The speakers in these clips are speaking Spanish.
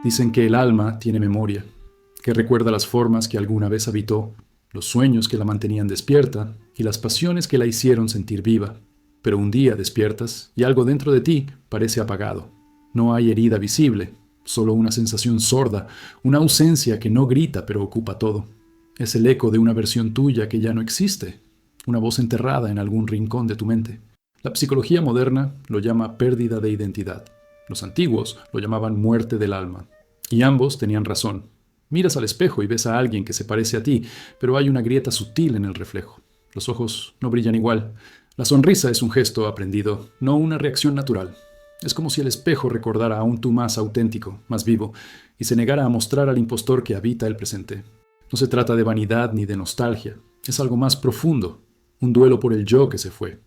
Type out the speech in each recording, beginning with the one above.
Dicen que el alma tiene memoria, que recuerda las formas que alguna vez habitó, los sueños que la mantenían despierta y las pasiones que la hicieron sentir viva. Pero un día despiertas y algo dentro de ti parece apagado. No hay herida visible, solo una sensación sorda, una ausencia que no grita pero ocupa todo. Es el eco de una versión tuya que ya no existe, una voz enterrada en algún rincón de tu mente. La psicología moderna lo llama pérdida de identidad. Los antiguos lo llamaban muerte del alma. Y ambos tenían razón. Miras al espejo y ves a alguien que se parece a ti, pero hay una grieta sutil en el reflejo. Los ojos no brillan igual. La sonrisa es un gesto aprendido, no una reacción natural. Es como si el espejo recordara a un tú más auténtico, más vivo, y se negara a mostrar al impostor que habita el presente. No se trata de vanidad ni de nostalgia. Es algo más profundo, un duelo por el yo que se fue.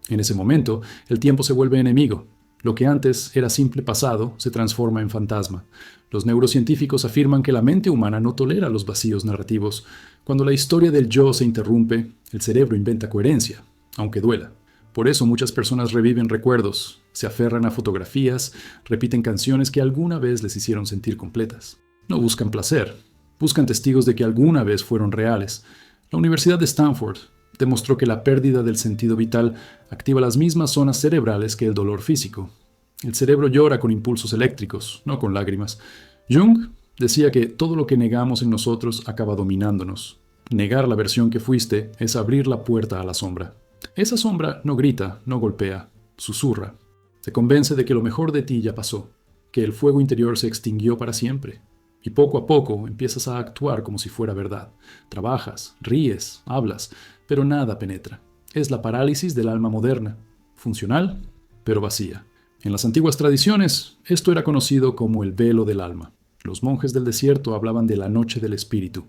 En ese momento, el tiempo se vuelve enemigo. Lo que antes era simple pasado se transforma en fantasma. Los neurocientíficos afirman que la mente humana no tolera los vacíos narrativos. Cuando la historia del yo se interrumpe, el cerebro inventa coherencia, aunque duela. Por eso muchas personas reviven recuerdos, se aferran a fotografías, repiten canciones que alguna vez les hicieron sentir completas. No buscan placer, buscan testigos de que alguna vez fueron reales. La Universidad de Stanford demostró que la pérdida del sentido vital activa las mismas zonas cerebrales que el dolor físico. El cerebro llora con impulsos eléctricos, no con lágrimas. Jung decía que todo lo que negamos en nosotros acaba dominándonos. Negar la versión que fuiste es abrir la puerta a la sombra. Esa sombra no grita, no golpea, susurra. Te convence de que lo mejor de ti ya pasó, que el fuego interior se extinguió para siempre. Y poco a poco empiezas a actuar como si fuera verdad. Trabajas, ríes, hablas, pero nada penetra. Es la parálisis del alma moderna, funcional, pero vacía. En las antiguas tradiciones, esto era conocido como el velo del alma. Los monjes del desierto hablaban de la noche del espíritu,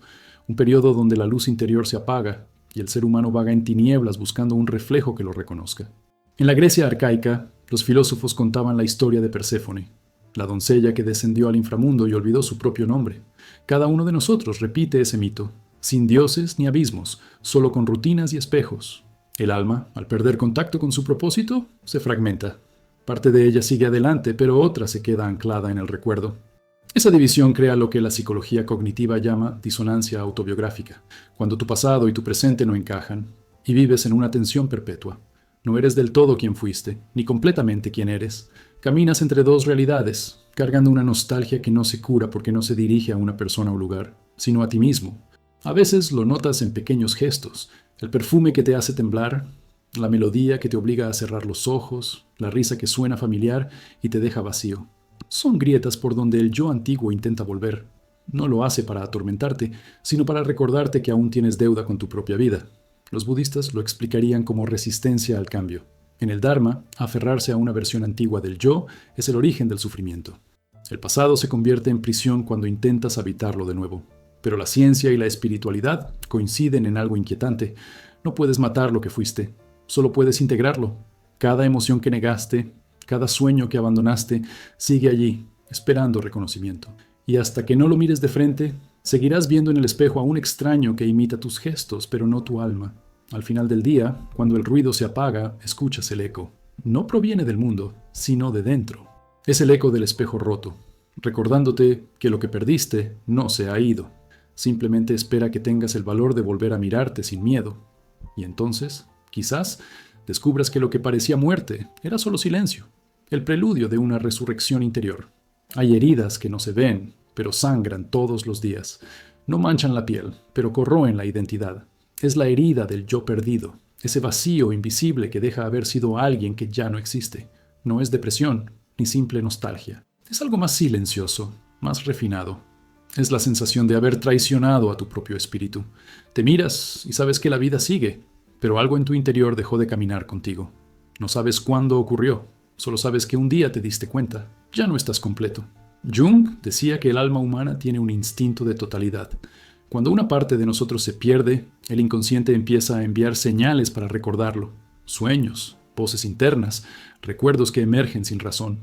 un periodo donde la luz interior se apaga y el ser humano vaga en tinieblas buscando un reflejo que lo reconozca. En la Grecia arcaica, los filósofos contaban la historia de Perséfone, la doncella que descendió al inframundo y olvidó su propio nombre. Cada uno de nosotros repite ese mito, sin dioses ni abismos, solo con rutinas y espejos. El alma, al perder contacto con su propósito, se fragmenta. Parte de ella sigue adelante, pero otra se queda anclada en el recuerdo. Esa división crea lo que la psicología cognitiva llama disonancia autobiográfica, cuando tu pasado y tu presente no encajan, y vives en una tensión perpetua. No eres del todo quien fuiste, ni completamente quien eres. Caminas entre dos realidades, cargando una nostalgia que no se cura porque no se dirige a una persona o lugar, sino a ti mismo. A veces lo notas en pequeños gestos, el perfume que te hace temblar, la melodía que te obliga a cerrar los ojos, la risa que suena familiar y te deja vacío. Son grietas por donde el yo antiguo intenta volver. No lo hace para atormentarte, sino para recordarte que aún tienes deuda con tu propia vida. Los budistas lo explicarían como resistencia al cambio. En el Dharma, aferrarse a una versión antigua del yo es el origen del sufrimiento. El pasado se convierte en prisión cuando intentas habitarlo de nuevo. Pero la ciencia y la espiritualidad coinciden en algo inquietante. No puedes matar lo que fuiste, solo puedes integrarlo. Cada emoción que negaste, cada sueño que abandonaste, sigue allí, esperando reconocimiento. Y hasta que no lo mires de frente, seguirás viendo en el espejo a un extraño que imita tus gestos, pero no tu alma. Al final del día, cuando el ruido se apaga, escuchas el eco. No proviene del mundo, sino de dentro. Es el eco del espejo roto, recordándote que lo que perdiste no se ha ido. Simplemente espera que tengas el valor de volver a mirarte sin miedo. Y entonces, quizás, descubras que lo que parecía muerte era solo silencio, el preludio de una resurrección interior. Hay heridas que no se ven, pero sangran todos los días. No manchan la piel, pero corroen la identidad. Es la herida del yo perdido, ese vacío invisible que deja haber sido alguien que ya no existe. No es depresión, ni simple nostalgia. Es algo más silencioso, más refinado. Es la sensación de haber traicionado a tu propio espíritu. Te miras y sabes que la vida sigue, pero algo en tu interior dejó de caminar contigo. No sabes cuándo ocurrió, solo sabes que un día te diste cuenta. Ya no estás completo. Jung decía que el alma humana tiene un instinto de totalidad. Cuando una parte de nosotros se pierde, el inconsciente empieza a enviar señales para recordarlo. Sueños, voces internas, recuerdos que emergen sin razón.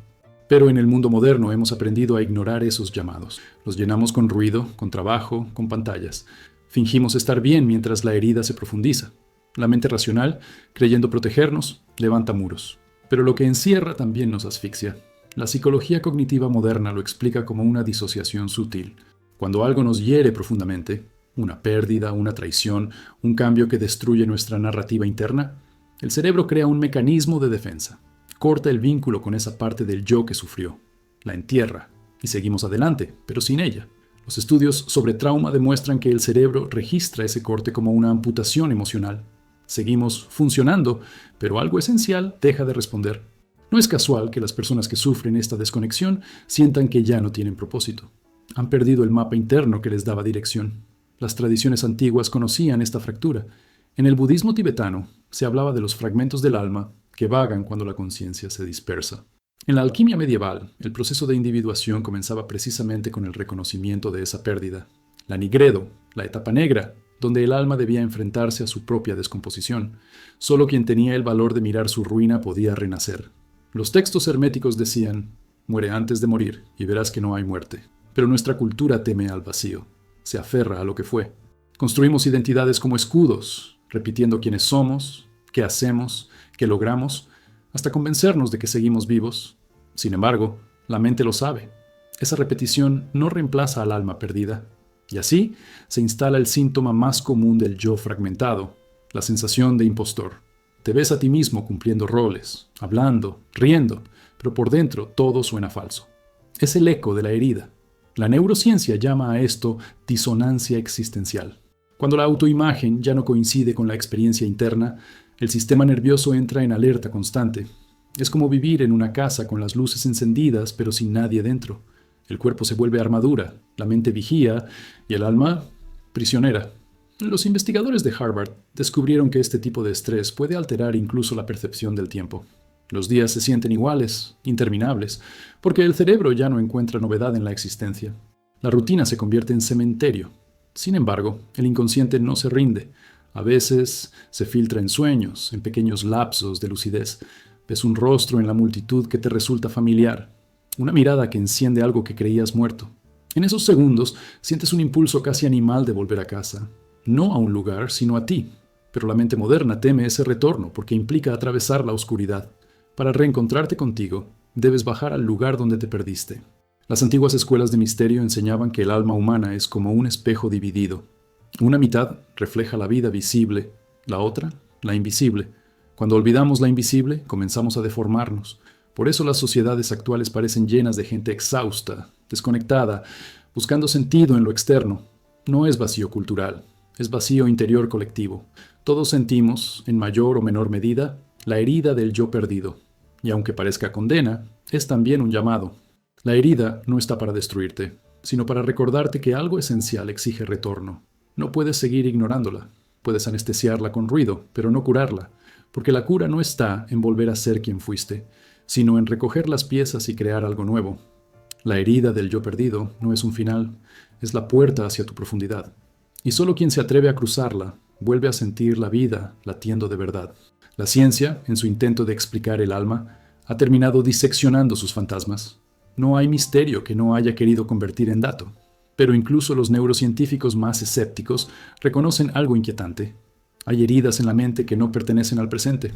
Pero en el mundo moderno hemos aprendido a ignorar esos llamados. Los llenamos con ruido, con trabajo, con pantallas. Fingimos estar bien mientras la herida se profundiza. La mente racional, creyendo protegernos, levanta muros. Pero lo que encierra también nos asfixia. La psicología cognitiva moderna lo explica como una disociación sutil. Cuando algo nos hiere profundamente, una pérdida, una traición, un cambio que destruye nuestra narrativa interna, el cerebro crea un mecanismo de defensa. Corta el vínculo con esa parte del yo que sufrió, la entierra, y seguimos adelante, pero sin ella. Los estudios sobre trauma demuestran que el cerebro registra ese corte como una amputación emocional. Seguimos funcionando, pero algo esencial deja de responder. No es casual que las personas que sufren esta desconexión sientan que ya no tienen propósito. Han perdido el mapa interno que les daba dirección. Las tradiciones antiguas conocían esta fractura. En el budismo tibetano se hablaba de los fragmentos del alma que vagan cuando la conciencia se dispersa. En la alquimia medieval, el proceso de individuación comenzaba precisamente con el reconocimiento de esa pérdida. La nigredo, la etapa negra, donde el alma debía enfrentarse a su propia descomposición. Solo quien tenía el valor de mirar su ruina podía renacer. Los textos herméticos decían: muere antes de morir y verás que no hay muerte. Pero nuestra cultura teme al vacío, se aferra a lo que fue. Construimos identidades como escudos, repitiendo quiénes somos, qué hacemos, qué logramos, hasta convencernos de que seguimos vivos. Sin embargo, la mente lo sabe. Esa repetición no reemplaza al alma perdida. Y así se instala el síntoma más común del yo fragmentado, la sensación de impostor. Te ves a ti mismo cumpliendo roles, hablando, riendo, pero por dentro todo suena falso. Es el eco de la herida. La neurociencia llama a esto disonancia existencial. Cuando la autoimagen ya no coincide con la experiencia interna, el sistema nervioso entra en alerta constante. Es como vivir en una casa con las luces encendidas pero sin nadie dentro. El cuerpo se vuelve armadura, la mente vigía y el alma prisionera. Los investigadores de Harvard descubrieron que este tipo de estrés puede alterar incluso la percepción del tiempo. Los días se sienten iguales, interminables, porque el cerebro ya no encuentra novedad en la existencia. La rutina se convierte en cementerio. Sin embargo, el inconsciente no se rinde. A veces se filtra en sueños, en pequeños lapsos de lucidez. Ves un rostro en la multitud que te resulta familiar, una mirada que enciende algo que creías muerto. En esos segundos sientes un impulso casi animal de volver a casa, no a un lugar, sino a ti. Pero la mente moderna teme ese retorno porque implica atravesar la oscuridad. Para reencontrarte contigo, debes bajar al lugar donde te perdiste. Las antiguas escuelas de misterio enseñaban que el alma humana es como un espejo dividido. Una mitad refleja la vida visible, la otra, la invisible. Cuando olvidamos la invisible, comenzamos a deformarnos. Por eso las sociedades actuales parecen llenas de gente exhausta, desconectada, buscando sentido en lo externo. No es vacío cultural, es vacío interior colectivo. Todos sentimos, en mayor o menor medida, la herida del yo perdido. Y aunque parezca condena, es también un llamado. La herida no está para destruirte, sino para recordarte que algo esencial exige retorno. No puedes seguir ignorándola. Puedes anestesiarla con ruido, pero no curarla, porque la cura no está en volver a ser quien fuiste, sino en recoger las piezas y crear algo nuevo. La herida del yo perdido no es un final, es la puerta hacia tu profundidad. Y solo quien se atreve a cruzarla vuelve a sentir la vida latiendo de verdad. La ciencia, en su intento de explicar el alma, ha terminado diseccionando sus fantasmas. No hay misterio que no haya querido convertir en dato. Pero incluso los neurocientíficos más escépticos reconocen algo inquietante. Hay heridas en la mente que no pertenecen al presente.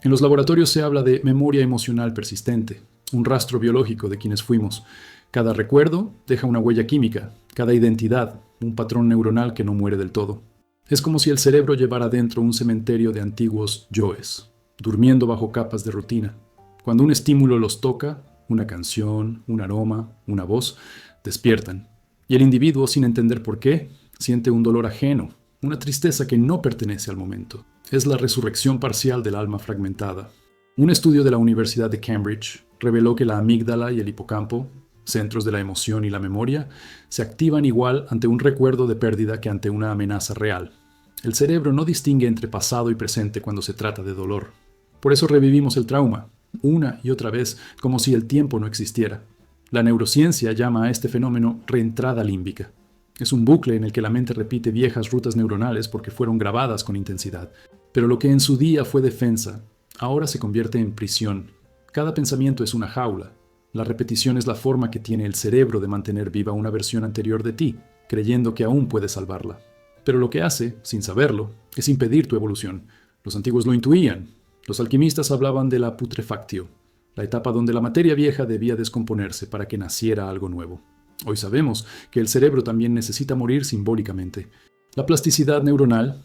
En los laboratorios se habla de memoria emocional persistente, un rastro biológico de quienes fuimos. Cada recuerdo deja una huella química, cada identidad, un patrón neuronal que no muere del todo. Es como si el cerebro llevara dentro un cementerio de antiguos yoes, durmiendo bajo capas de rutina. Cuando un estímulo los toca, una canción, un aroma, una voz, despiertan. Y el individuo, sin entender por qué, siente un dolor ajeno, una tristeza que no pertenece al momento. Es la resurrección parcial del alma fragmentada. Un estudio de la Universidad de Cambridge reveló que la amígdala y el hipocampo, centros de la emoción y la memoria, se activan igual ante un recuerdo de pérdida que ante una amenaza real. El cerebro no distingue entre pasado y presente cuando se trata de dolor. Por eso revivimos el trauma, una y otra vez, como si el tiempo no existiera. La neurociencia llama a este fenómeno reentrada límbica. Es un bucle en el que la mente repite viejas rutas neuronales porque fueron grabadas con intensidad. Pero lo que en su día fue defensa, ahora se convierte en prisión. Cada pensamiento es una jaula. La repetición es la forma que tiene el cerebro de mantener viva una versión anterior de ti, creyendo que aún puedes salvarla. Pero lo que hace, sin saberlo, es impedir tu evolución. Los antiguos lo intuían. Los alquimistas hablaban de la putrefactio, la etapa donde la materia vieja debía descomponerse para que naciera algo nuevo. Hoy sabemos que el cerebro también necesita morir simbólicamente. La plasticidad neuronal,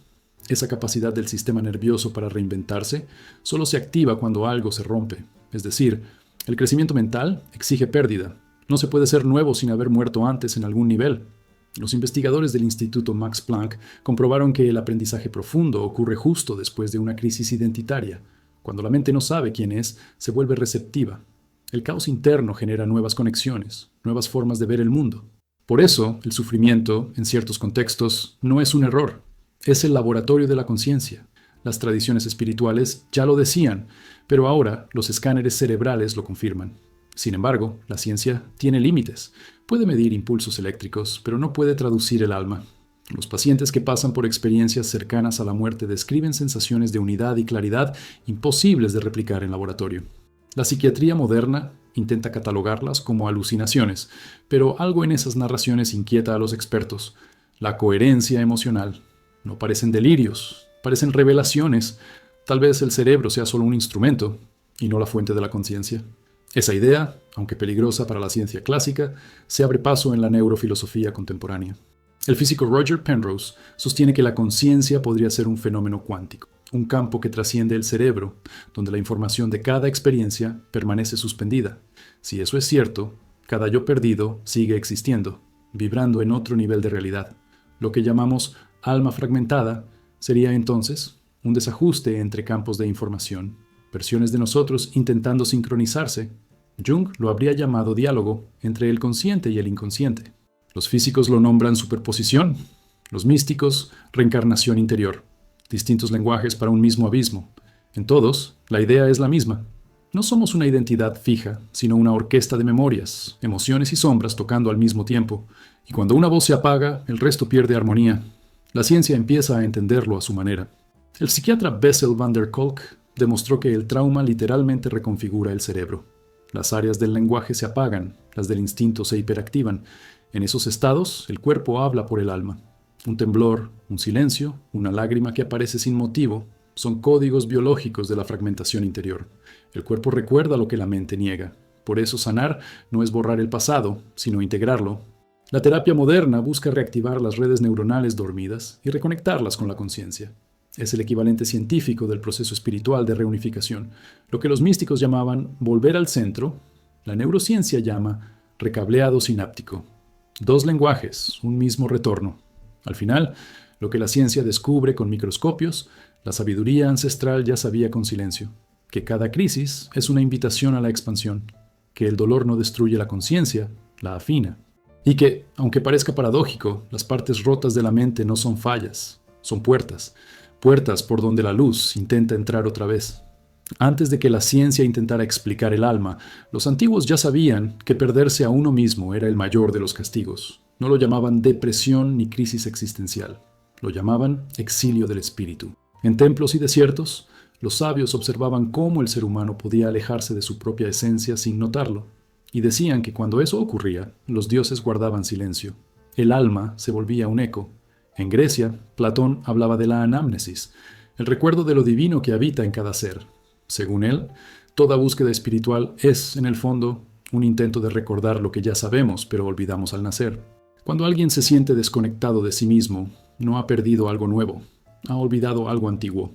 esa capacidad del sistema nervioso para reinventarse, solo se activa cuando algo se rompe. Es decir, el crecimiento mental exige pérdida. No se puede ser nuevo sin haber muerto antes en algún nivel. Los investigadores del Instituto Max Planck comprobaron que el aprendizaje profundo ocurre justo después de una crisis identitaria. Cuando la mente no sabe quién es, se vuelve receptiva. El caos interno genera nuevas conexiones, nuevas formas de ver el mundo. Por eso, el sufrimiento, en ciertos contextos, no es un error. Es el laboratorio de la conciencia. Las tradiciones espirituales ya lo decían, pero ahora los escáneres cerebrales lo confirman. Sin embargo, la ciencia tiene límites. Puede medir impulsos eléctricos, pero no puede traducir el alma. Los pacientes que pasan por experiencias cercanas a la muerte describen sensaciones de unidad y claridad imposibles de replicar en laboratorio. La psiquiatría moderna intenta catalogarlas como alucinaciones, pero algo en esas narraciones inquieta a los expertos: la coherencia emocional. No parecen delirios, parecen revelaciones. Tal vez el cerebro sea solo un instrumento y no la fuente de la conciencia. Esa idea, aunque peligrosa para la ciencia clásica, se abre paso en la neurofilosofía contemporánea. El físico Roger Penrose sostiene que la conciencia podría ser un fenómeno cuántico, un campo que trasciende el cerebro, donde la información de cada experiencia permanece suspendida. Si eso es cierto, cada yo perdido sigue existiendo, vibrando en otro nivel de realidad. Lo que llamamos alma fragmentada sería entonces un desajuste entre campos de información, versiones de nosotros intentando sincronizarse. Jung lo habría llamado diálogo entre el consciente y el inconsciente. Los físicos lo nombran superposición, los místicos reencarnación interior, distintos lenguajes para un mismo abismo. En todos, la idea es la misma. No somos una identidad fija, sino una orquesta de memorias, emociones y sombras tocando al mismo tiempo, y cuando una voz se apaga, el resto pierde armonía. La ciencia empieza a entenderlo a su manera. El psiquiatra Bessel van der Kolk demostró que el trauma literalmente reconfigura el cerebro. Las áreas del lenguaje se apagan, las del instinto se hiperactivan. En esos estados, el cuerpo habla por el alma. Un temblor, un silencio, una lágrima que aparece sin motivo, son códigos biológicos de la fragmentación interior. El cuerpo recuerda lo que la mente niega. Por eso sanar no es borrar el pasado, sino integrarlo. La terapia moderna busca reactivar las redes neuronales dormidas y reconectarlas con la conciencia. Es el equivalente científico del proceso espiritual de reunificación. Lo que los místicos llamaban volver al centro, la neurociencia llama recableado sináptico. Dos lenguajes, un mismo retorno. Al final, lo que la ciencia descubre con microscopios, la sabiduría ancestral ya sabía con silencio. Que cada crisis es una invitación a la expansión. Que el dolor no destruye la conciencia, la afina. Y que, aunque parezca paradójico, las partes rotas de la mente no son fallas, son puertas. Puertas por donde la luz intenta entrar otra vez. Antes de que la ciencia intentara explicar el alma, los antiguos ya sabían que perderse a uno mismo era el mayor de los castigos. No lo llamaban depresión ni crisis existencial. Lo llamaban exilio del espíritu. En templos y desiertos, los sabios observaban cómo el ser humano podía alejarse de su propia esencia sin notarlo. Y decían que cuando eso ocurría, los dioses guardaban silencio. El alma se volvía un eco. En Grecia, Platón hablaba de la anámnesis, el recuerdo de lo divino que habita en cada ser. Según él, toda búsqueda espiritual es, en el fondo, un intento de recordar lo que ya sabemos, pero olvidamos al nacer. Cuando alguien se siente desconectado de sí mismo, no ha perdido algo nuevo, ha olvidado algo antiguo.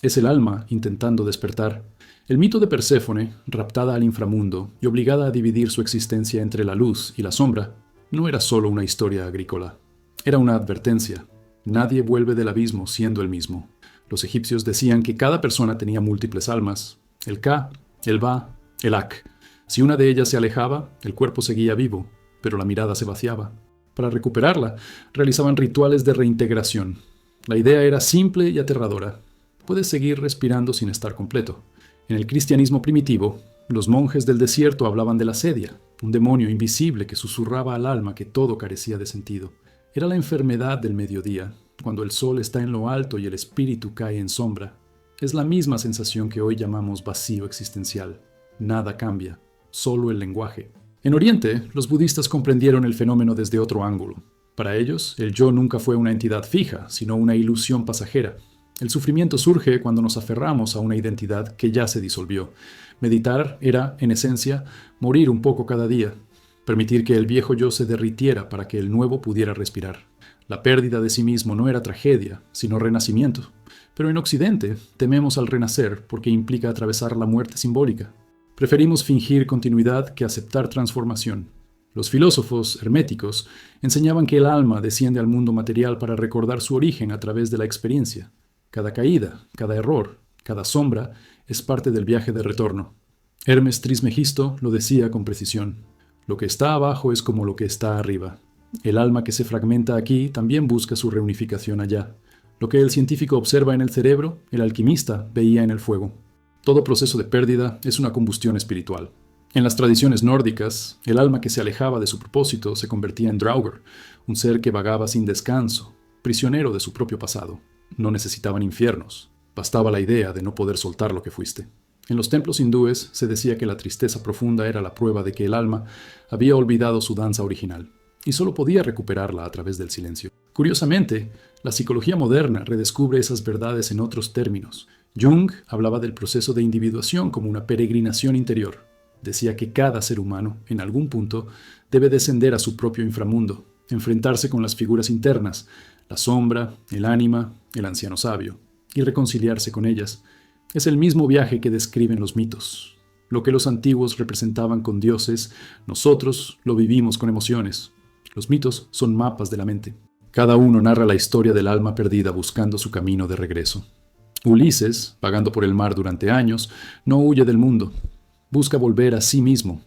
Es el alma intentando despertar. El mito de Perséfone, raptada al inframundo y obligada a dividir su existencia entre la luz y la sombra, no era solo una historia agrícola. Era una advertencia. Nadie vuelve del abismo siendo el mismo. Los egipcios decían que cada persona tenía múltiples almas. El Ka, el Ba, el Ak. Si una de ellas se alejaba, el cuerpo seguía vivo, pero la mirada se vaciaba. Para recuperarla, realizaban rituales de reintegración. La idea era simple y aterradora. Puedes seguir respirando sin estar completo. En el cristianismo primitivo, los monjes del desierto hablaban de la sedia, un demonio invisible que susurraba al alma que todo carecía de sentido. Era la enfermedad del mediodía, cuando el sol está en lo alto y el espíritu cae en sombra. Es la misma sensación que hoy llamamos vacío existencial. Nada cambia, solo el lenguaje. En Oriente, los budistas comprendieron el fenómeno desde otro ángulo. Para ellos, el yo nunca fue una entidad fija, sino una ilusión pasajera. El sufrimiento surge cuando nos aferramos a una identidad que ya se disolvió. Meditar era, en esencia, morir un poco cada día, permitir que el viejo yo se derritiera para que el nuevo pudiera respirar. La pérdida de sí mismo no era tragedia, sino renacimiento. Pero en Occidente tememos al renacer porque implica atravesar la muerte simbólica. Preferimos fingir continuidad que aceptar transformación. Los filósofos herméticos enseñaban que el alma desciende al mundo material para recordar su origen a través de la experiencia. Cada caída, cada error, cada sombra es parte del viaje de retorno. Hermes Trismegisto lo decía con precisión. Lo que está abajo es como lo que está arriba. El alma que se fragmenta aquí también busca su reunificación allá. Lo que el científico observa en el cerebro, el alquimista veía en el fuego. Todo proceso de pérdida es una combustión espiritual. En las tradiciones nórdicas, el alma que se alejaba de su propósito se convertía en Draugr, un ser que vagaba sin descanso, prisionero de su propio pasado. No necesitaban infiernos, bastaba la idea de no poder soltar lo que fuiste. En los templos hindúes se decía que la tristeza profunda era la prueba de que el alma había olvidado su danza original, y solo podía recuperarla a través del silencio. Curiosamente, la psicología moderna redescubre esas verdades en otros términos. Jung hablaba del proceso de individuación como una peregrinación interior. Decía que cada ser humano, en algún punto, debe descender a su propio inframundo, enfrentarse con las figuras internas, la sombra, el ánima, el anciano sabio, y reconciliarse con ellas. Es el mismo viaje que describen los mitos. Lo que los antiguos representaban con dioses, nosotros lo vivimos con emociones. Los mitos son mapas de la mente. Cada uno narra la historia del alma perdida buscando su camino de regreso. Ulises, vagando por el mar durante años, no huye del mundo. Busca volver a sí mismo.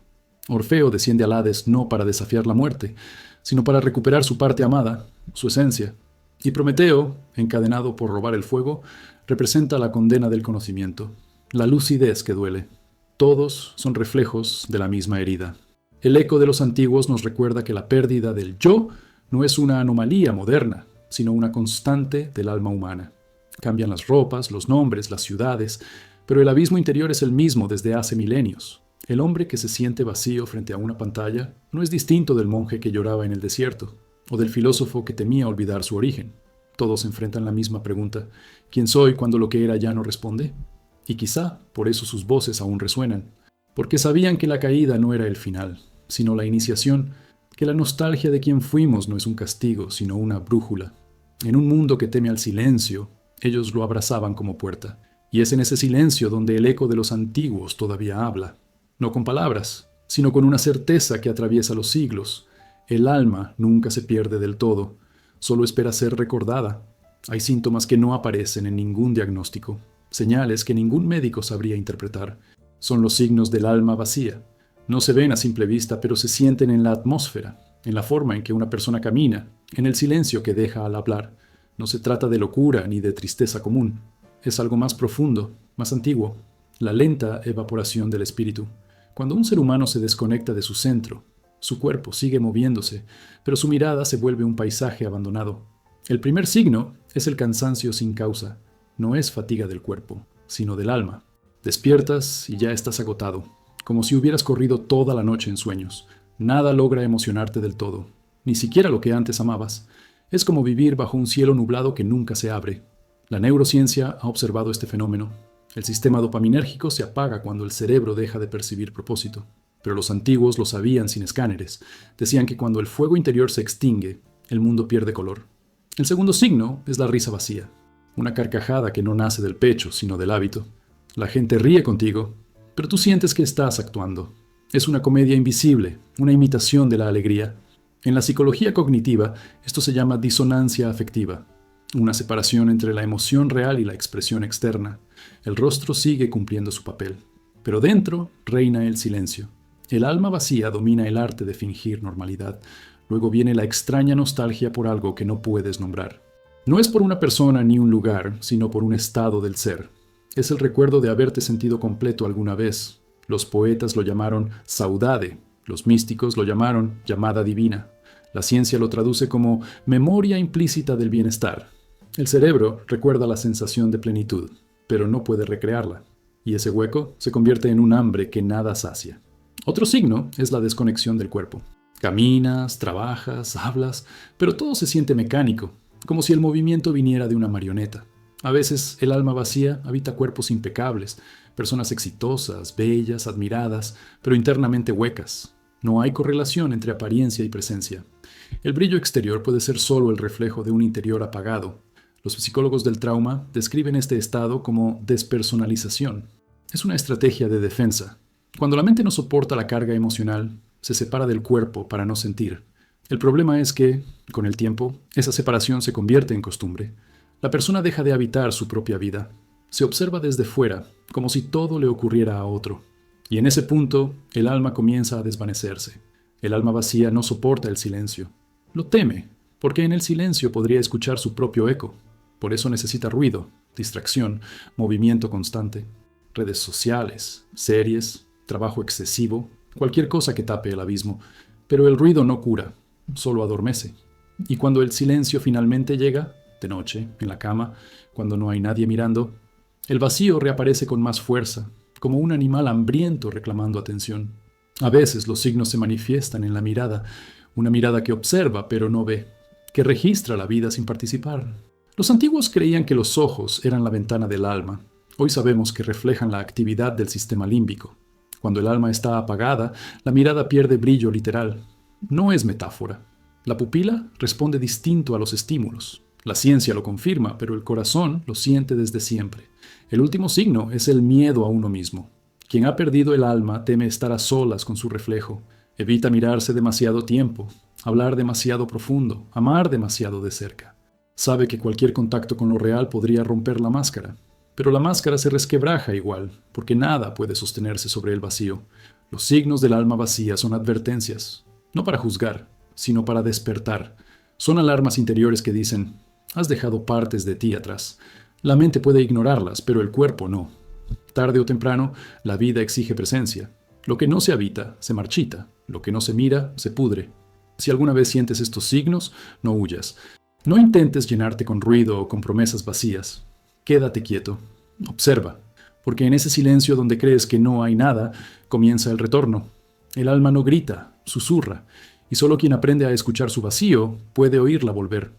Orfeo desciende al Hades no para desafiar la muerte, sino para recuperar su parte amada, su esencia. Y Prometeo, encadenado por robar el fuego, representa la condena del conocimiento, la lucidez que duele. Todos son reflejos de la misma herida. El eco de los antiguos nos recuerda que la pérdida del yo no es una anomalía moderna, sino una constante del alma humana. Cambian las ropas, los nombres, las ciudades, pero el abismo interior es el mismo desde hace milenios. El hombre que se siente vacío frente a una pantalla no es distinto del monje que lloraba en el desierto, o del filósofo que temía olvidar su origen. Todos enfrentan la misma pregunta: ¿quién soy cuando lo que era ya no responde? Y quizá por eso sus voces aún resuenan, porque sabían que la caída no era el final, sino la iniciación, que la nostalgia de quien fuimos no es un castigo, sino una brújula. En un mundo que teme al silencio, ellos lo abrazaban como puerta, y es en ese silencio donde el eco de los antiguos todavía habla, no con palabras, sino con una certeza que atraviesa los siglos. El alma nunca se pierde del todo, solo espera ser recordada. Hay síntomas que no aparecen en ningún diagnóstico, señales que ningún médico sabría interpretar. Son los signos del alma vacía. No se ven a simple vista, pero se sienten en la atmósfera, en la forma en que una persona camina, en el silencio que deja al hablar. No se trata de locura ni de tristeza común. Es algo más profundo, más antiguo, la lenta evaporación del espíritu. Cuando un ser humano se desconecta de su centro, su cuerpo sigue moviéndose, pero su mirada se vuelve un paisaje abandonado. El primer signo es el cansancio sin causa. No es fatiga del cuerpo, sino del alma. Despiertas y ya estás agotado, como si hubieras corrido toda la noche en sueños. Nada logra emocionarte del todo, ni siquiera lo que antes amabas. Es como vivir bajo un cielo nublado que nunca se abre. La neurociencia ha observado este fenómeno. El sistema dopaminérgico se apaga cuando el cerebro deja de percibir propósito. Pero los antiguos lo sabían sin escáneres. Decían que cuando el fuego interior se extingue, el mundo pierde color. El segundo signo es la risa vacía. Una carcajada que no nace del pecho, sino del hábito. La gente ríe contigo, pero tú sientes que estás actuando. Es una comedia invisible, una imitación de la alegría. En la psicología cognitiva, esto se llama disonancia afectiva. Una separación entre la emoción real y la expresión externa. El rostro sigue cumpliendo su papel, pero dentro reina el silencio. El alma vacía domina el arte de fingir normalidad. Luego viene la extraña nostalgia por algo que no puedes nombrar. No es por una persona ni un lugar, sino por un estado del ser. Es el recuerdo de haberte sentido completo alguna vez. Los poetas lo llamaron saudade, los místicos lo llamaron llamada divina. La ciencia lo traduce como memoria implícita del bienestar. El cerebro recuerda la sensación de plenitud, pero no puede recrearla, y ese hueco se convierte en un hambre que nada sacia. Otro signo es la desconexión del cuerpo. Caminas, trabajas, hablas, pero todo se siente mecánico, como si el movimiento viniera de una marioneta. A veces el alma vacía habita cuerpos impecables, personas exitosas, bellas, admiradas, pero internamente huecas. No hay correlación entre apariencia y presencia. El brillo exterior puede ser solo el reflejo de un interior apagado. Los psicólogos del trauma describen este estado como despersonalización. Es una estrategia de defensa. Cuando la mente no soporta la carga emocional, se separa del cuerpo para no sentir. El problema es que, con el tiempo, esa separación se convierte en costumbre. La persona deja de habitar su propia vida. Se observa desde fuera, como si todo le ocurriera a otro. Y en ese punto, el alma comienza a desvanecerse. El alma vacía no soporta el silencio. Lo teme, porque en el silencio podría escuchar su propio eco. Por eso necesita ruido, distracción, movimiento constante, redes sociales, series, trabajo excesivo, cualquier cosa que tape el abismo. Pero el ruido no cura, solo adormece. Y cuando el silencio finalmente llega, de noche, en la cama, cuando no hay nadie mirando, el vacío reaparece con más fuerza, como un animal hambriento reclamando atención. A veces los signos se manifiestan en la mirada, una mirada que observa pero no ve, que registra la vida sin participar. Los antiguos creían que los ojos eran la ventana del alma. Hoy sabemos que reflejan la actividad del sistema límbico. Cuando el alma está apagada, la mirada pierde brillo literal. No es metáfora. La pupila responde distinto a los estímulos. La ciencia lo confirma, pero el corazón lo siente desde siempre. El último signo es el miedo a uno mismo. Quien ha perdido el alma teme estar a solas con su reflejo. Evita mirarse demasiado tiempo, hablar demasiado profundo, amar demasiado de cerca. Sabe que cualquier contacto con lo real podría romper la máscara. Pero la máscara se resquebraja igual, porque nada puede sostenerse sobre el vacío. Los signos del alma vacía son advertencias, no para juzgar, sino para despertar. Son alarmas interiores que dicen: has dejado partes de ti atrás. La mente puede ignorarlas, pero el cuerpo no. Tarde o temprano, la vida exige presencia. Lo que no se habita, se marchita. Lo que no se mira, se pudre. Si alguna vez sientes estos signos, no huyas. No intentes llenarte con ruido o con promesas vacías. Quédate quieto. Observa. Porque en ese silencio donde crees que no hay nada, comienza el retorno. El alma no grita, susurra. Y solo quien aprende a escuchar su vacío puede oírla volver.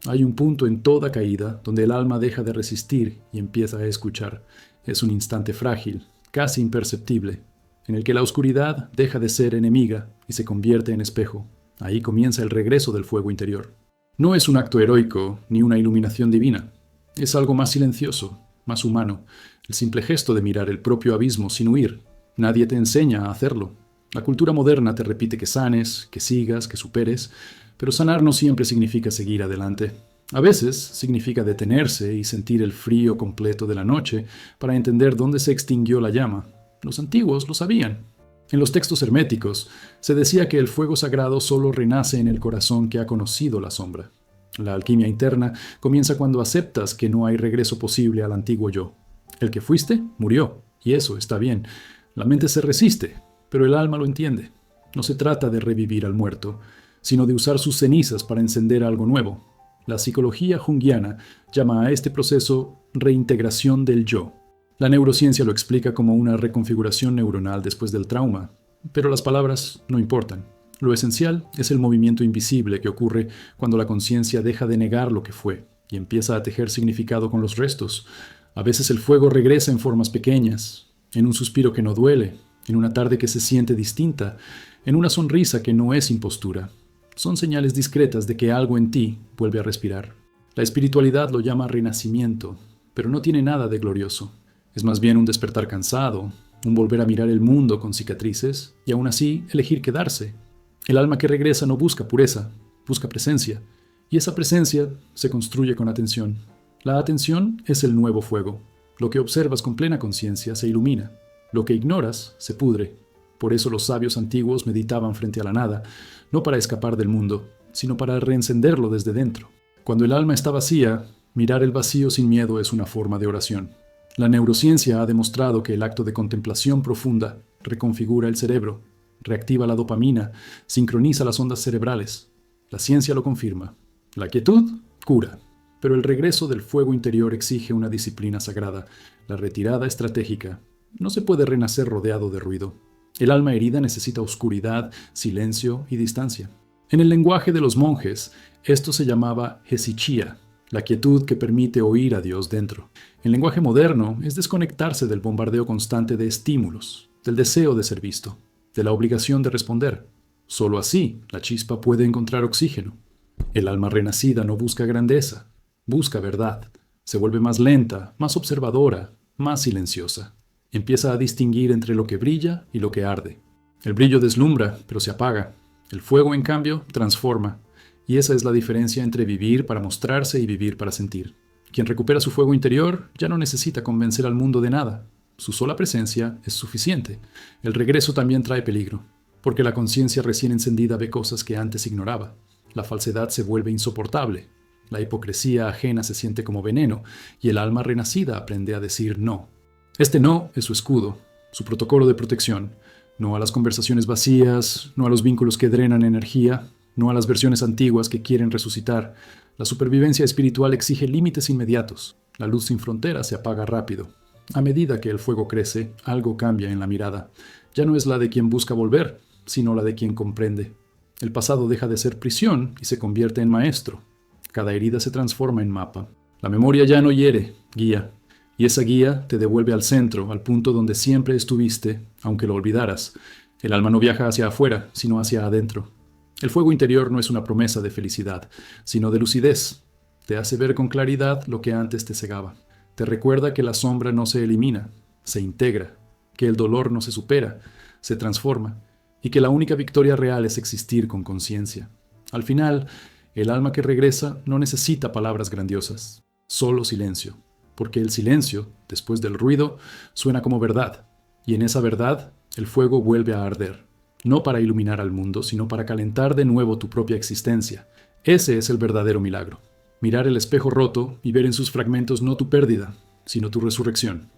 Hay un punto en toda caída donde el alma deja de resistir y empieza a escuchar. Es un instante frágil, casi imperceptible, en el que la oscuridad deja de ser enemiga y se convierte en espejo. Ahí comienza el regreso del fuego interior. No es un acto heroico ni una iluminación divina. Es algo más silencioso, más humano, el simple gesto de mirar el propio abismo sin huir. Nadie te enseña a hacerlo. La cultura moderna te repite que sanes, que sigas, que superes, pero sanar no siempre significa seguir adelante. A veces significa detenerse y sentir el frío completo de la noche para entender dónde se extinguió la llama. Los antiguos lo sabían. En los textos herméticos se decía que el fuego sagrado solo renace en el corazón que ha conocido la sombra. La alquimia interna comienza cuando aceptas que no hay regreso posible al antiguo yo. El que fuiste, murió, y eso está bien. La mente se resiste, pero el alma lo entiende. No se trata de revivir al muerto, sino de usar sus cenizas para encender algo nuevo. La psicología junguiana llama a este proceso reintegración del yo. La neurociencia lo explica como una reconfiguración neuronal después del trauma, pero las palabras no importan. Lo esencial es el movimiento invisible que ocurre cuando la conciencia deja de negar lo que fue y empieza a tejer significado con los restos. A veces el fuego regresa en formas pequeñas, en un suspiro que no duele, en una tarde que se siente distinta, en una sonrisa que no es impostura. Son señales discretas de que algo en ti vuelve a respirar. La espiritualidad lo llama renacimiento, pero no tiene nada de glorioso. Es más bien un despertar cansado, un volver a mirar el mundo con cicatrices y aún así elegir quedarse. El alma que regresa no busca pureza, busca presencia, y esa presencia se construye con atención. La atención es el nuevo fuego. Lo que observas con plena conciencia se ilumina. Lo que ignoras se pudre. Por eso los sabios antiguos meditaban frente a la nada, no para escapar del mundo, sino para reencenderlo desde dentro. Cuando el alma está vacía, mirar el vacío sin miedo es una forma de oración. La neurociencia ha demostrado que el acto de contemplación profunda reconfigura el cerebro, reactiva la dopamina, sincroniza las ondas cerebrales. La ciencia lo confirma. La quietud cura, pero el regreso del fuego interior exige una disciplina sagrada, la retirada estratégica. No se puede renacer rodeado de ruido. El alma herida necesita oscuridad, silencio y distancia. En el lenguaje de los monjes, esto se llamaba hesychia, la quietud que permite oír a Dios dentro. El lenguaje moderno es desconectarse del bombardeo constante de estímulos, del deseo de ser visto, de la obligación de responder. Solo así la chispa puede encontrar oxígeno. El alma renacida no busca grandeza, busca verdad. Se vuelve más lenta, más observadora, más silenciosa. Empieza a distinguir entre lo que brilla y lo que arde. El brillo deslumbra, pero se apaga. El fuego, en cambio, transforma. Y esa es la diferencia entre vivir para mostrarse y vivir para sentir. Quien recupera su fuego interior ya no necesita convencer al mundo de nada. Su sola presencia es suficiente. El regreso también trae peligro, porque la conciencia recién encendida ve cosas que antes ignoraba. La falsedad se vuelve insoportable. La hipocresía ajena se siente como veneno, y el alma renacida aprende a decir no. Este no es su escudo, su protocolo de protección. No a las conversaciones vacías, no a los vínculos que drenan energía, no a las versiones antiguas que quieren resucitar. La supervivencia espiritual exige límites inmediatos. La luz sin fronteras se apaga rápido. A medida que el fuego crece, algo cambia en la mirada. Ya no es la de quien busca volver, sino la de quien comprende. El pasado deja de ser prisión y se convierte en maestro. Cada herida se transforma en mapa. La memoria ya no hiere, guía. Y esa guía te devuelve al centro, al punto donde siempre estuviste, aunque lo olvidaras. El alma no viaja hacia afuera, sino hacia adentro. El fuego interior no es una promesa de felicidad, sino de lucidez. Te hace ver con claridad lo que antes te cegaba. Te recuerda que la sombra no se elimina, se integra, que el dolor no se supera, se transforma, y que la única victoria real es existir con conciencia. Al final, el alma que regresa no necesita palabras grandiosas, solo silencio, porque el silencio, después del ruido, suena como verdad, y en esa verdad el fuego vuelve a arder. No para iluminar al mundo, sino para calentar de nuevo tu propia existencia. Ese es el verdadero milagro. Mirar el espejo roto y ver en sus fragmentos no tu pérdida, sino tu resurrección.